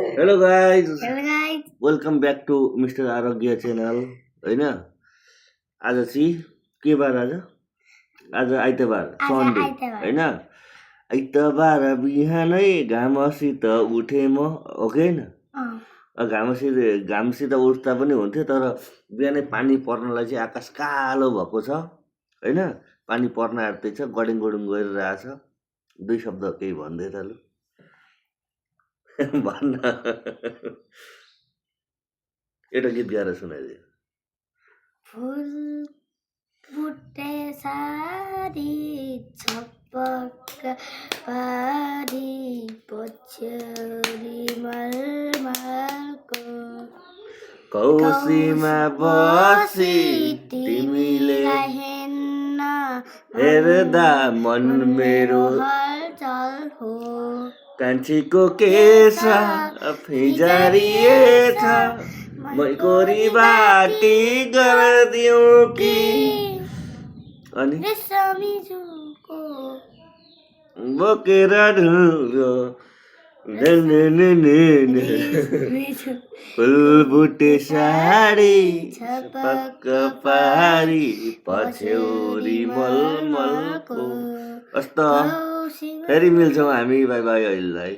Hello guys, Hello guys. Welcome back to mister Arogya channel. होइन, आज चाहिँ के बार? आज आइतबार, सन्डे होइन। आइतबार बिहानै घामसित उठे म, ओके होइन। घामसित उठ्दा पनि हुन्थ्यो, तर बिहानै पानी पर्नलाई चाहिँ आकाश कालो भएको छ होइन। पानी पर्न आँट्दैछ, गडिङ गडुङ गरिरहेछ। दुई शब्द केही भन्दै त लु भन्न। एउटा गीत गाएर सुनाइदियो। फूल फुटे सारी छपक पारी पछ्यौरी मलमलको कौसीमा बसी तिमीले हेर्दा मन मेरो हलचल हो। कान्छीको केश फिजारिएछ, मैकोरी बाटी गरिदिउँ कि? अनि रेशमी झुलको बोकेर ढुङ्गो फुलबुटे साडी छपक्क पारी पछ्यौरी मलमलको। कस्तो फेरि मिल्छौँ हामी। बाई बाई अहिले।